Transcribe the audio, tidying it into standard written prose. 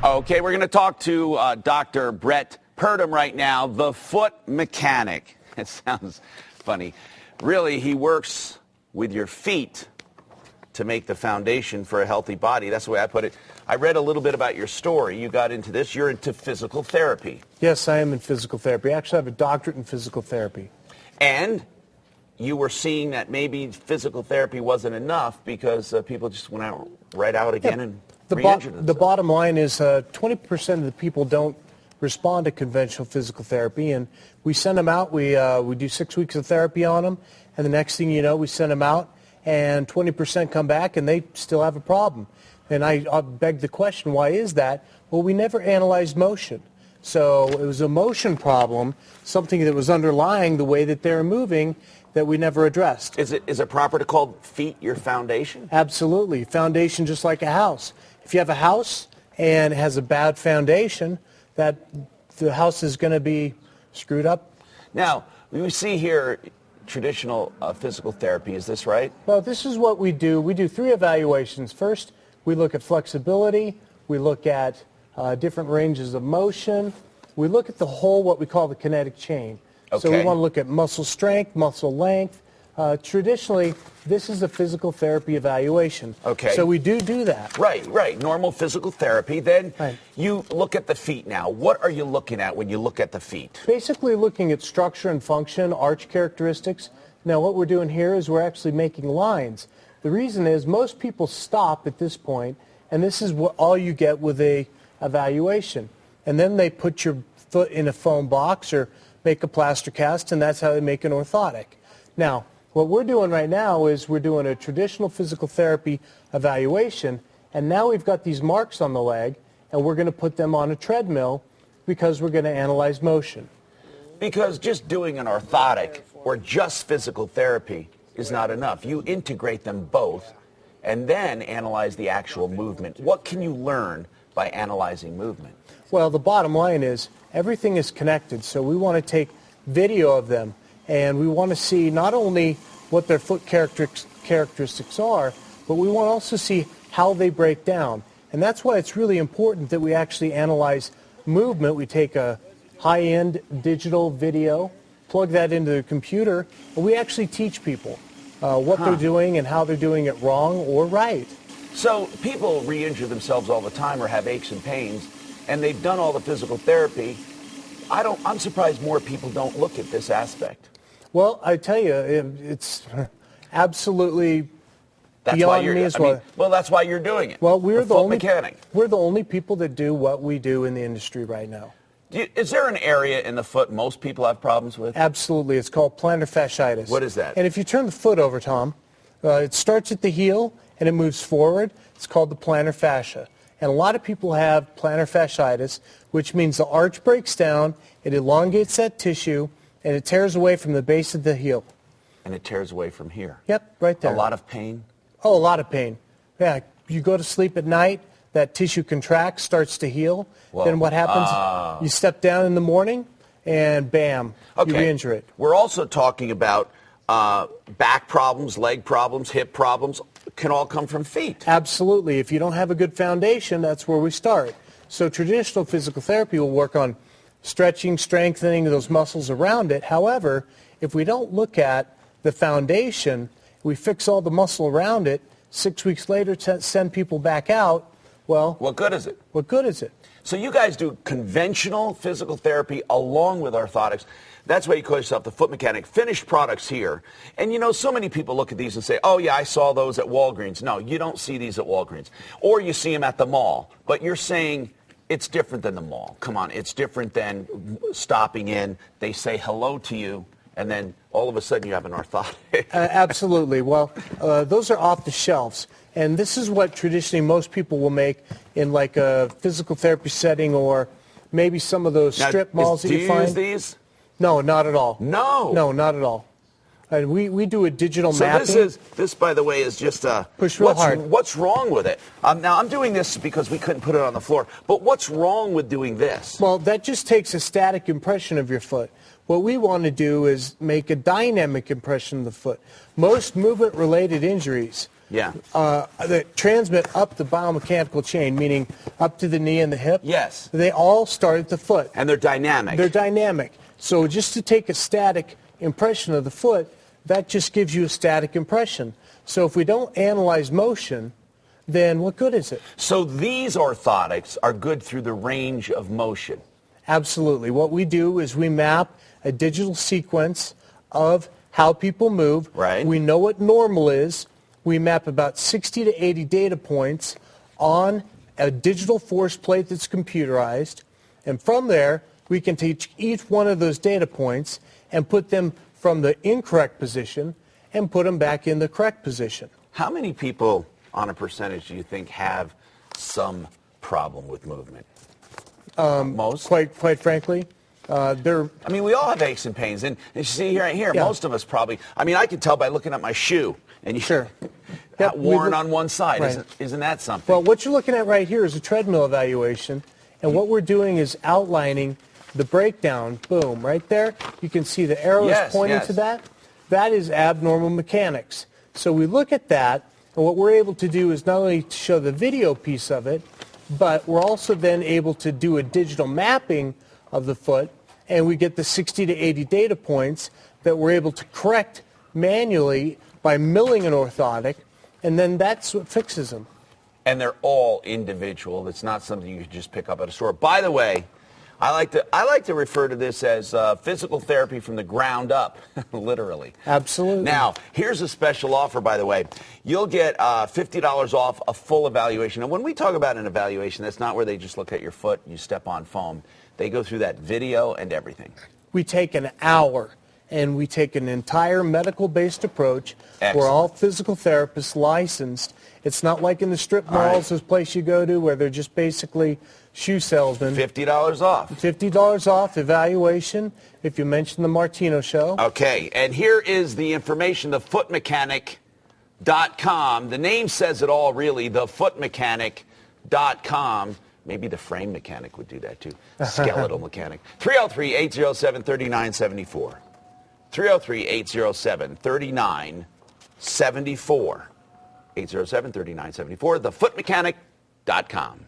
Okay, we're going to talk to Dr. Brett Purdom right now, the foot mechanic. It sounds funny. Really, he works with your feet to make the foundation for a healthy body. That's the way I put it. I read a little bit about your story. You got into this. You're into physical therapy. Yes, I am in physical therapy. Actually, I have a doctorate in physical therapy. And you were seeing that maybe physical therapy wasn't enough because people just went out again and re-injured themselves. The bottom line is 20% of the people don't respond to conventional physical therapy, and we send them out. We do 6 weeks of therapy on them, and the next thing you know, we send them out, and 20% come back, and they still have a problem. And I beg the question, why is that? Well, we never analyzed motion. So it was a motion problem, something that was underlying the way that they're moving that we never addressed. Is it proper to call feet your foundation? Absolutely. Foundation just like a house. If you have a house and it has a bad foundation, that the house is going to be screwed up. Now, we see here traditional physical therapy. Is this right? Well, this is what we do. We do 3 evaluations. First, we look at flexibility. We look at different ranges of motion. We look at the whole, what we call the kinetic chain. Okay. So we want to look at muscle strength, muscle length. Traditionally, this is a physical therapy evaluation. Okay. So we do that. Right. Normal physical therapy. Then Right. You look at the feet now. What are you looking at when you look at the feet? Basically looking at structure and function, arch characteristics. Now what we're doing here is we're actually making lines. The reason is most people stop at this point, and this is what all you get with a evaluation. And then they put your foot in a foam box or make a plaster cast, and that's how they make an orthotic. Now, what we're doing right now is we're doing a traditional physical therapy evaluation, and now we've got these marks on the leg, and we're going to put them on a treadmill because we're going to analyze motion. Because just doing an orthotic or just physical therapy is not enough. You integrate them both and then analyze the actual movement. What can you learn by analyzing movement? Well, the bottom line is everything is connected, so we want to take video of them, and we want to see not only what their foot characteristics are, but we want to also see how they break down. And that's why it's really important that we actually analyze movement. We take a high-end digital video, plug that into the computer, and we actually teach people what they're doing and how they're doing it wrong or right. So people re-injure themselves all the time or have aches and pains, and they've done all the physical therapy. I'm surprised more people don't look at this aspect. Well, I tell you, it's absolutely beyond me as well. Well, that's why you're doing it. Well, we're the only mechanic. We're the only people that do what we do in the industry right now. Is there an area in the foot most people have problems with? Absolutely. It's called plantar fasciitis. What is that? And if you turn the foot over, Tom, it starts at the heel and it moves forward. It's called the plantar fascia. And a lot of people have plantar fasciitis, which means the arch breaks down, it elongates that tissue, and it tears away from the base of the heel. And it tears away from here. Yep, right there. A lot of pain? Oh, a lot of pain. Yeah, you go to sleep at night, that tissue contracts, starts to heal. Whoa. Then what happens? You step down in the morning, and bam, you re-injure it. We're also talking about back problems, leg problems, hip problems, can all come from feet. Absolutely. If you don't have a good foundation, that's where we start. So traditional physical therapy will work on stretching, strengthening those muscles around it. However, if we don't look at the foundation, we fix all the muscle around it, 6 weeks later send people back out, well, what good is it? What good is it? So you guys do conventional physical therapy along with orthotics. That's why you call yourself the foot mechanic. Finished products here. And you know, so many people look at these and say, oh yeah, I saw those at Walgreens. No, you don't see these at Walgreens. Or you see them at the mall. But you're saying it's different than the mall. Come on, it's different than stopping in. They say hello to you, and then all of a sudden you have an orthotic. Absolutely. Well, those are off the shelves. And this is what traditionally most people will make in like a physical therapy setting or maybe some of those strip malls that you find. Do you use these? No, not at all. No? No, not at all. And we do a digital mapping. So this, by the way, is just push real hard. What's wrong with it? Now, I'm doing this because we couldn't put it on the floor. But what's wrong with doing this? Well, that just takes a static impression of your foot. What we want to do is make a dynamic impression of the foot. Most movement-related injuries that transmit up the biomechanical chain, meaning up to the knee and the hip. Yes. They all start at the foot. And they're dynamic. They're dynamic. So just to take a static impression of the foot, that just gives you a static impression. So if we don't analyze motion, then what good is it? So these orthotics are good through the range of motion. Absolutely. What we do is we map a digital sequence of how people move. Right. We know what normal is. We map about 60 to 80 data points on a digital force plate that's computerized. And from there, we can take each one of those data points and put them from the incorrect position and put them back in the correct position. How many people on a percentage do you think have some problem with movement? Most? Quite frankly, they're... I mean, we all have aches and pains. And you see here, most of us probably... I mean, I can tell by looking at my shoe. And Sure. Yep, worn on one side. Right. Isn't that something? Well, what you're looking at right here is a treadmill evaluation. And what we're doing is outlining the breakdown. Boom, right there. You can see the arrow is pointing to that. That is abnormal mechanics. So we look at that, and what we're able to do is not only show the video piece of it, but we're also then able to do a digital mapping of the foot, and we get the 60 to 80 data points that we're able to correct manually by milling an orthotic, and then that's what fixes them. And they're all individual. It's not something you can just pick up at a store. By the way, I like to refer to this as physical therapy from the ground up, literally. Absolutely. Now, here's a special offer, by the way. You'll get $50 off a full evaluation. And when we talk about an evaluation, that's not where they just look at your foot, you step on foam. They go through that video and everything. We take an hour, and we take an entire medical-based approach. Excellent. We're all physical therapists licensed. It's not like in the strip malls, this place you go to, where they're just basically shoe salesmen. $50 off. $50 off evaluation if you mention the Martino show. Okay, and here is the information, thefootmechanic.com. The name says it all, really, thefootmechanic.com. Maybe the frame mechanic would do that, too. Skeletal mechanic. 303-807-3974. 303-807-3974. 807-3974, thefootmechanic.com.